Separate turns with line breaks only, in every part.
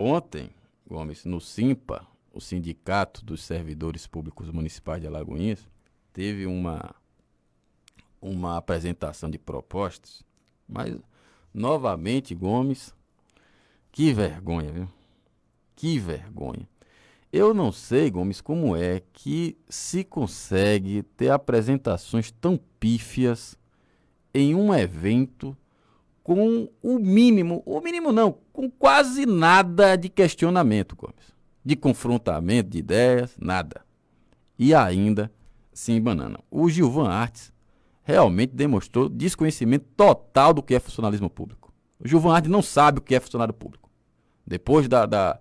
Ontem, Gomes, no SIMPA, o Sindicato dos Servidores Públicos Municipais de Alagoinhas, teve uma apresentação de propostas, mas, novamente, Gomes, que vergonha, viu? Que vergonha. Eu não sei, Gomes, como é que se consegue ter apresentações tão pífias em um evento com o mínimo não, com quase nada de questionamento, Gomes. De confrontamento de ideias, nada. E ainda se embanana. O Gilvan Artes realmente demonstrou desconhecimento total do que é funcionalismo público. O Gilvan Artes não sabe o que é funcionário público. Depois da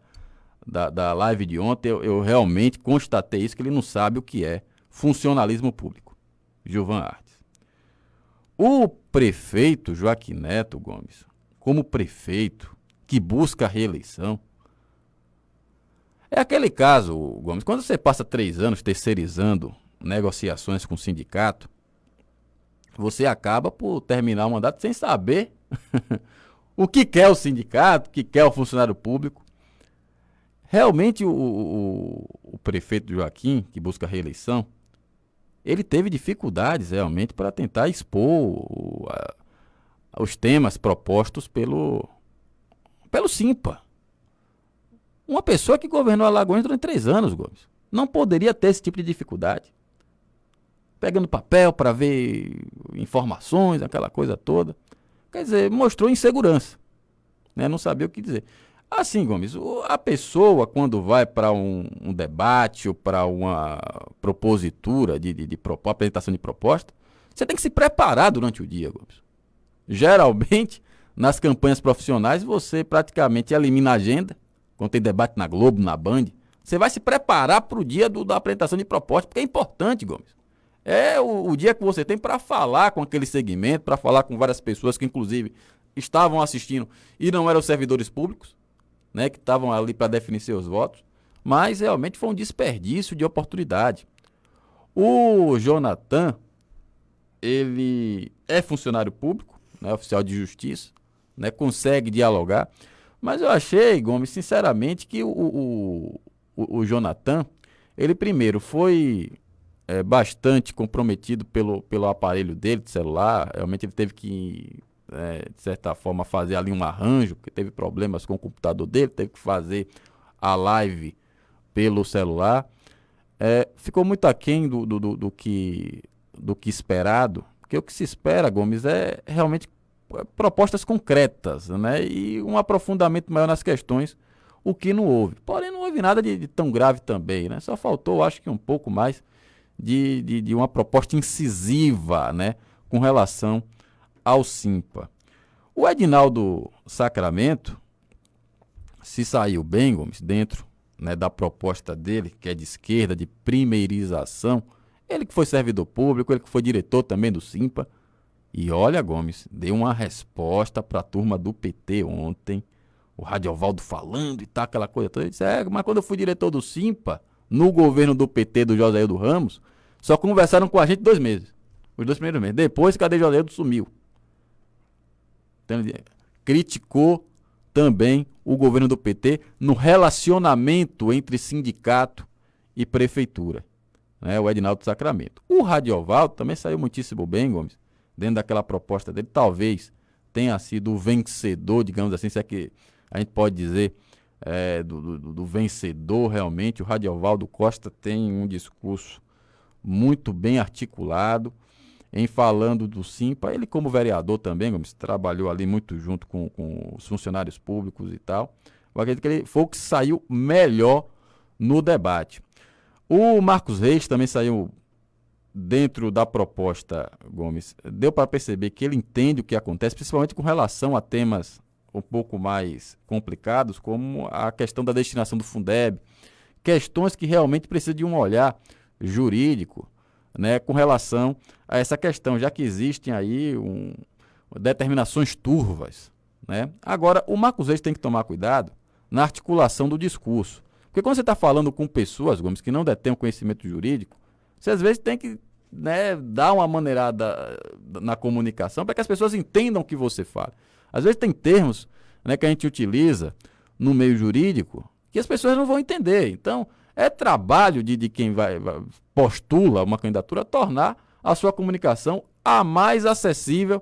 live de ontem, eu realmente constatei isso, que ele não sabe o que é funcionalismo público. Gilvan Artes. O prefeito Joaquim Neto Gomes, como prefeito que busca a reeleição, é aquele caso, Gomes, quando você passa 3 anos terceirizando negociações com o sindicato, você acaba por terminar o mandato sem saber o que quer o sindicato, o que quer o funcionário público. Realmente o prefeito Joaquim, que busca a reeleição, ele teve dificuldades realmente para tentar expor os temas propostos pelo SIMPA. Uma pessoa que governou Alagoas durante 3 anos, Gomes, não poderia ter esse tipo de dificuldade. Pegando papel para ver informações, aquela coisa toda. Quer dizer, mostrou insegurança, né? Não sabia o que dizer. Assim, Gomes, a pessoa quando vai para um debate ou para uma propositura de apresentação de proposta, você tem que se preparar durante o dia, Gomes. Geralmente, nas campanhas profissionais, você praticamente elimina a agenda, quando tem debate na Globo, na Band, você vai se preparar para o dia da apresentação de proposta, porque é importante, Gomes. É o dia que você tem para falar com aquele segmento, para falar com várias pessoas que, inclusive, estavam assistindo e não eram servidores públicos, né, que estavam ali para definir seus votos, mas realmente foi um desperdício de oportunidade. O Jonathan, ele é funcionário público, né, oficial de justiça, né, consegue dialogar, mas eu achei, Gomes, sinceramente, que o Jonathan, ele primeiro foi bastante comprometido pelo aparelho dele, de celular. Realmente ele teve que, de certa forma, fazer ali um arranjo, porque teve problemas com o computador dele, teve que fazer a live pelo celular. Ficou muito aquém do que esperado, porque o que se espera, Gomes, é realmente propostas concretas, né? E um aprofundamento maior nas questões, o que não houve. Porém, não houve nada de tão grave também, né? Só faltou, acho que um pouco mais de uma proposta incisiva, né, com relação ao SIMPA. O Edinaldo Sacramento se saiu bem, Gomes, dentro, né, da proposta dele, que é de esquerda, de primeirização. Ele que foi servidor público, ele que foi diretor também do SIMPA. E olha, Gomes, deu uma resposta para a turma do PT ontem, o Radiovaldo falando e tal, aquela coisa toda. Ele disse, mas quando eu fui diretor do SIMPA, no governo do PT, do José Ildo Ramos, só conversaram com a gente 2 meses. Os 2 primeiros meses. Depois, cadê José Ildo? Sumiu. Então, ele criticou também o governo do PT no relacionamento entre sindicato e prefeitura, né? O Edinaldo Sacramento. O Radiovaldo também saiu muitíssimo bem, Gomes, dentro daquela proposta dele. Talvez tenha sido o vencedor, digamos assim, se é que a gente pode dizer, do vencedor realmente. O Radiovaldo Costa tem um discurso muito bem articulado em falando do SIMPA. Ele, como vereador também, Gomes, trabalhou ali muito junto com os funcionários públicos e tal. Eu acredito que ele foi o que saiu melhor no debate. O Marcos Reis também saiu dentro da proposta, Gomes. Deu para perceber que ele entende o que acontece, principalmente com relação a temas um pouco mais complicados, como a questão da destinação do Fundeb, questões que realmente precisam de um olhar jurídico, né, com relação a essa questão, já que existem aí determinações turvas, né? Agora, o Marcos Reis tem que tomar cuidado na articulação do discurso, porque quando você está falando com pessoas, Gomes, que não detêm o conhecimento jurídico, você às vezes tem que, né, dar uma maneirada na comunicação para que as pessoas entendam o que você fala. Às vezes tem termos, né, que a gente utiliza no meio jurídico que as pessoas não vão entender. Então, é trabalho de quem postula uma candidatura tornar a sua comunicação a mais acessível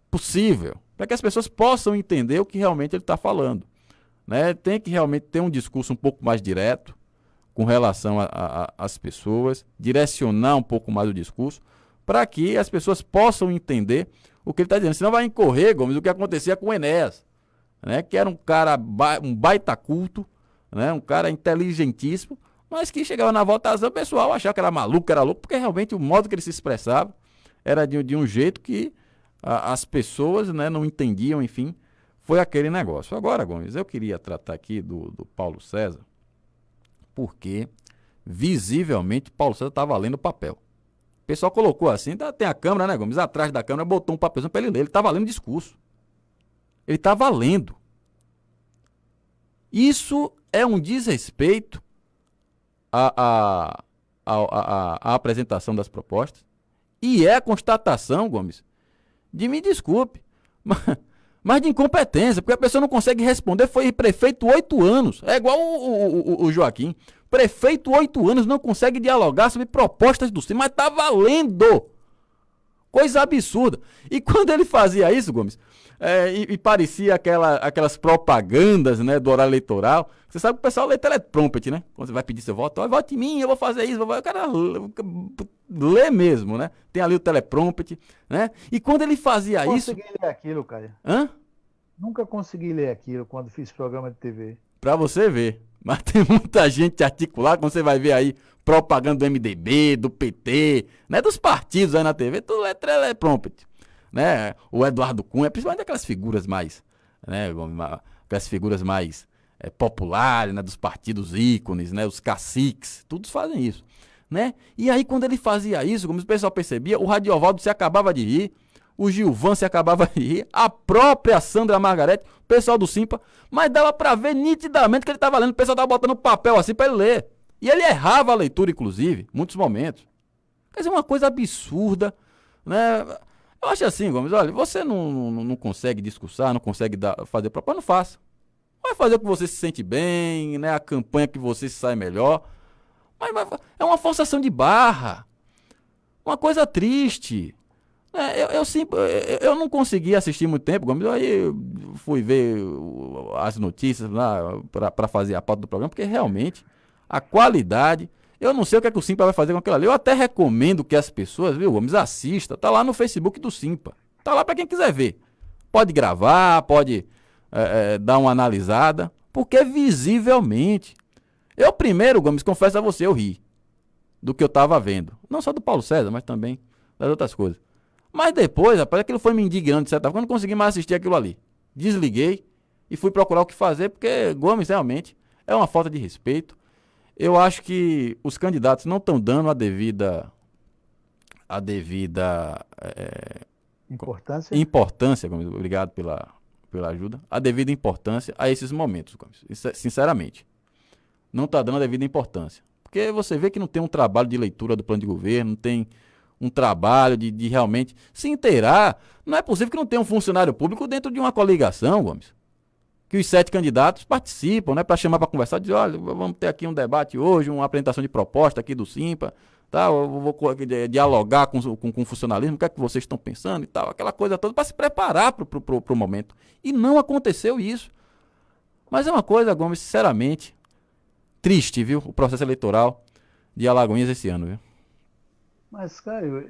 possível, para que as pessoas possam entender o que realmente ele está falando. Né? Tem que realmente ter um discurso um pouco mais direto com relação às pessoas, direcionar um pouco mais o discurso, para que as pessoas possam entender o que ele está dizendo. Senão vai incorrer, Gomes, o que acontecia com o Enéas, né? Que era um cara, um baita culto, né? Um cara inteligentíssimo, mas que chegava na votação, o pessoal achava que era maluco, que era louco, porque realmente o modo que ele se expressava era de um jeito que as pessoas, né, não entendiam, enfim, foi aquele negócio. Agora, Gomes, eu queria tratar aqui do Paulo César, porque visivelmente Paulo César estava lendo o papel. O pessoal colocou assim, tem a câmera, né, Gomes? Atrás da câmera botou um papelzinho para ele ler. Ele estava lendo discurso. Ele estava lendo. Isso é um desrespeito à apresentação das propostas e é a constatação, Gomes, de me desculpe, mas de incompetência, porque a pessoa não consegue responder. Foi prefeito 8 anos, é igual o Joaquim. Prefeito 8 anos não consegue dialogar sobre propostas do CIMA, mas tá valendo. Coisa absurda. E quando ele fazia isso, Gomes, e parecia aquelas propagandas, né, do horário eleitoral, você sabe que o pessoal lê teleprompter, né? Quando você vai pedir seu voto, vote em mim, eu vou fazer isso. O cara lê mesmo, né? Tem ali o teleprompter, né? E quando ele fazia isso...
Consegui ler aquilo, cara.
Hã?
Nunca consegui ler aquilo quando fiz programa de TV.
Pra você ver. Mas tem muita gente articulada, quando você vai ver aí propaganda do MDB, do PT, né, dos partidos aí na TV, tudo é teleprompter, né? O Eduardo Cunha, principalmente aquelas figuras mais, né, aquelas figuras mais populares, né, dos partidos ícones, né, os caciques, todos fazem isso, né? E aí quando ele fazia isso, como o pessoal percebia, o Radiovaldo se acabava de rir, o Gilvan se acabava de rir, a própria Sandra Margarete, o pessoal do Simpa, mas dava pra ver nitidamente que ele tava lendo, o pessoal tava botando papel assim pra ele ler. E ele errava a leitura, inclusive, em muitos momentos. Quer dizer, uma coisa absurda, né? Eu acho assim, Gomes, olha, você não consegue discursar, não consegue fazer propaganda, não faça. Vai fazer o que você se sente bem, né? A campanha que você se sai melhor. Mas é uma forçação de barra. Uma coisa triste. Eu não consegui assistir muito tempo, Gomes. Aí eu fui ver as notícias lá para fazer a pauta do programa, porque realmente a qualidade. Eu não sei o que é que o Simpa vai fazer com aquilo ali. Eu até recomendo que as pessoas, viu, Gomes, assista. Tá lá no Facebook do Simpa. Tá lá para quem quiser ver. Pode gravar, pode dar uma analisada, porque visivelmente. Eu primeiro, Gomes, confesso a você, eu ri do que eu tava vendo. Não só do Paulo César, mas também das outras coisas. Mas depois, rapaz, aquilo foi me indignando de certa forma, eu não consegui mais assistir aquilo ali. Desliguei e fui procurar o que fazer, porque Gomes realmente é uma falta de respeito. Eu acho que os candidatos não estão dando importância, Gomes, obrigado pela ajuda, a devida importância a esses momentos, Gomes, sinceramente. Não está dando a devida importância. Porque você vê que não tem um trabalho de leitura do plano de governo, não tem um trabalho de realmente se inteirar. Não é possível que não tenha um funcionário público dentro de uma coligação, Gomes. Que os 7 candidatos participam, né? Para chamar para conversar, dizer, olha, vamos ter aqui um debate hoje, uma apresentação de proposta aqui do Simpa, tá? Eu vou dialogar com o funcionalismo, o que é que vocês estão pensando e tal, aquela coisa toda, para se preparar pro momento. E não aconteceu isso. Mas é uma coisa, Gomes, sinceramente, triste, viu? O processo eleitoral de Alagoinhas esse ano, viu?
Mas, Caio,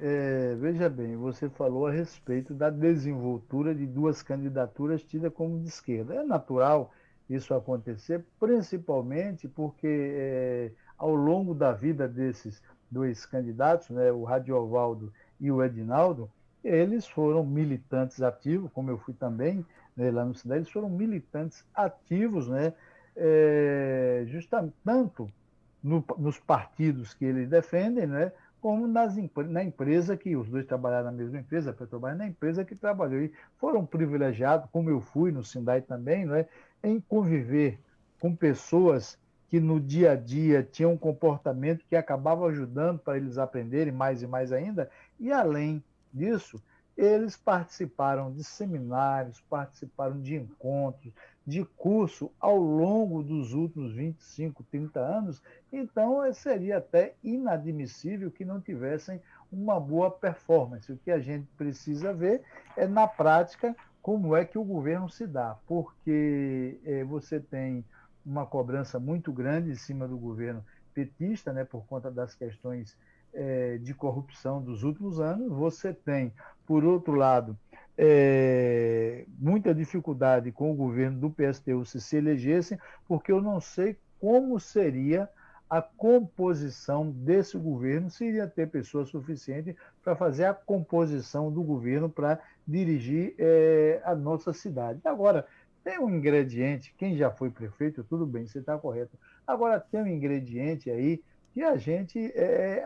veja bem, você falou a respeito da desenvoltura de duas candidaturas tidas como de esquerda. É natural isso acontecer, principalmente porque ao longo da vida desses dois candidatos, né, o Radiovaldo e o Edinaldo, eles foram militantes ativos, como eu fui também, né, lá no Cidade, eles foram militantes ativos, né, justamente tanto nos partidos que eles defendem, né, como na empresa que os dois trabalharam na mesma empresa, a Petrobras, na empresa que trabalhou. E foram privilegiados, como eu fui no Sindai também, né, em conviver com pessoas que no dia a dia tinham um comportamento que acabava ajudando para eles aprenderem mais e mais ainda. E além disso, eles participaram de seminários, participaram de encontros, de curso ao longo dos últimos 25, 30 anos, então seria até inadmissível que não tivessem uma boa performance. O que a gente precisa ver é, na prática, como é que o governo se dá, porque você tem uma cobrança muito grande em cima do governo petista, né, por conta das questões de corrupção dos últimos anos. Você tem, por outro lado, muita dificuldade com o governo do PSTU se elegessem, porque eu não sei como seria a composição desse governo, se iria ter pessoas suficientes para fazer a composição do governo para dirigir a nossa cidade. Agora, tem um ingrediente, quem já foi prefeito, tudo bem, você está correto. Agora, tem um ingrediente aí que a gente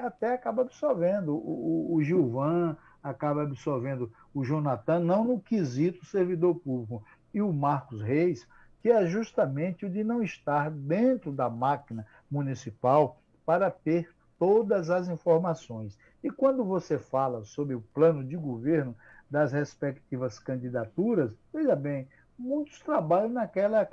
até acaba absorvendo. O Gilvan acaba absorvendo o Jonathan, não no quesito servidor público, e o Marcos Reis, que é justamente o de não estar dentro da máquina municipal para ter todas as informações. E quando você fala sobre o plano de governo das respectivas candidaturas, veja bem, muitos trabalham naquela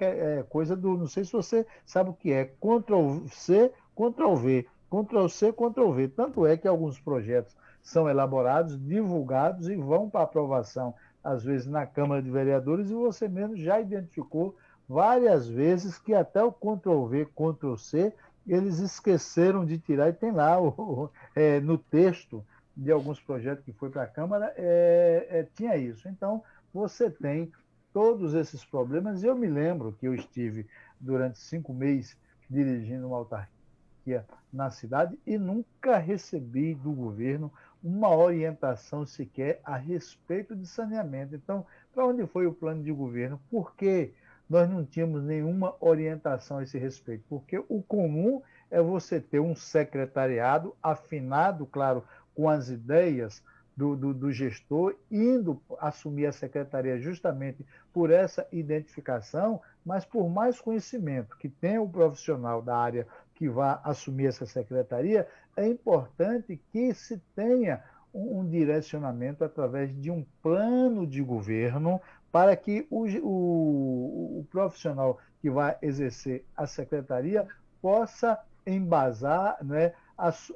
coisa do, não sei se você sabe o que é, Ctrl-C, Ctrl-V, Ctrl-C, Ctrl-V. Tanto é que alguns projetos são elaborados, divulgados e vão para aprovação, às vezes na Câmara de Vereadores, e você mesmo já identificou várias vezes que até o Ctrl-V, Ctrl-C, eles esqueceram de tirar, e tem lá no texto de alguns projetos que foi para a Câmara, tinha isso. Então, você tem todos esses problemas. Eu me lembro que eu estive durante 5 meses dirigindo uma autarquia na cidade e nunca recebi do governo uma orientação sequer a respeito de saneamento. Então, para onde foi o plano de governo? Por que nós não tínhamos nenhuma orientação a esse respeito? Porque o comum é você ter um secretariado afinado, claro, com as ideias do gestor, indo assumir a secretaria justamente por essa identificação, mas por mais conhecimento que tenha o profissional da área que vai assumir essa secretaria, é importante que se tenha um direcionamento através de um plano de governo para que o profissional que vai exercer a secretaria possa embasar, né,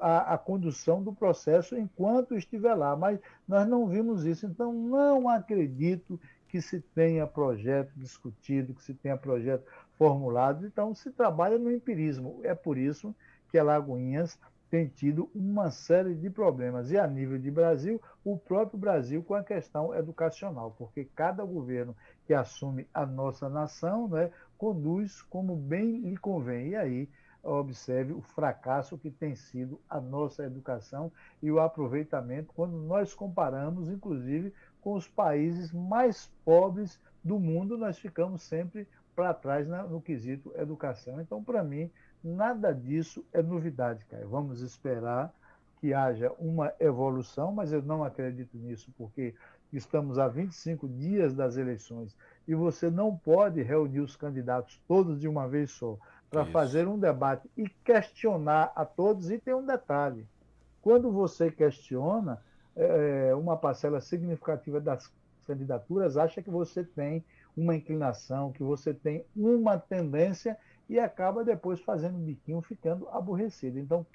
a condução do processo enquanto estiver lá. Mas nós não vimos isso, então não acredito que se tenha projeto discutido, que se tenha projeto formulado, então se trabalha no empirismo. É por isso que Alagoinhas tem tido uma série de problemas, e a nível de Brasil, o próprio Brasil com a questão educacional, porque cada governo que assume a nossa nação, né, conduz como bem lhe convém, e aí observe o fracasso que tem sido a nossa educação e o aproveitamento quando nós comparamos, inclusive, com os países mais pobres do mundo, nós ficamos sempre para trás no quesito educação. Então, para mim, nada disso é novidade, Caio. Vamos esperar que haja uma evolução, mas eu não acredito nisso, porque estamos a 25 dias das eleições e você não pode reunir os candidatos todos de uma vez só para fazer um debate e questionar a todos. E tem um detalhe: quando você questiona, uma parcela significativa das candidaturas acha que você tem uma inclinação, que você tem uma tendência e acaba depois fazendo biquinho, ficando aborrecido. Então,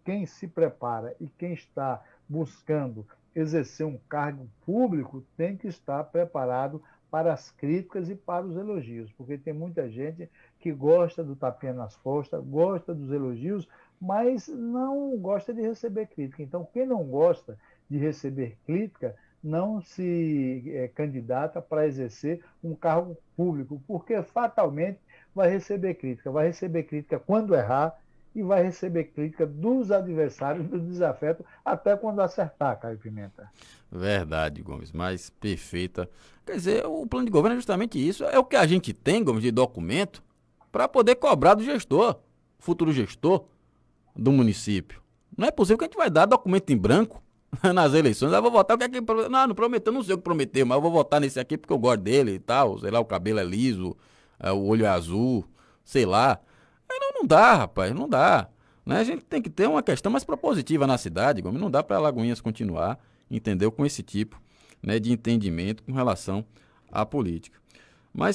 quem se prepara e quem está buscando exercer um cargo público tem que estar preparado para as críticas e para os elogios, porque tem muita gente que gosta do tapinha nas costas, gosta dos elogios, mas não gosta de receber crítica. Então, quem não gosta de receber crítica não se candidata para exercer um cargo público, porque fatalmente vai receber crítica. Vai receber crítica quando errar e vai receber crítica dos adversários, do desafeto, até quando acertar, Caio Pimenta.
Verdade, Gomes, mas perfeita. Quer dizer, o plano de governo é justamente isso. É o que a gente tem, Gomes, de documento para poder cobrar do gestor, futuro gestor do município. Não é possível que a gente vai dar documento em branco nas eleições. Eu vou votar o que é que... Não prometeu, não sei o que prometeu, mas eu vou votar nesse aqui porque eu gosto dele e tal. Sei lá, o cabelo é liso, o olho é azul, sei lá. Aí não dá, rapaz, não dá. Né? A gente tem que ter uma questão mais propositiva na cidade, Gomes. Não dá para Alagoinhas continuar, entendeu? Com esse tipo, né, de entendimento com relação à política. Mas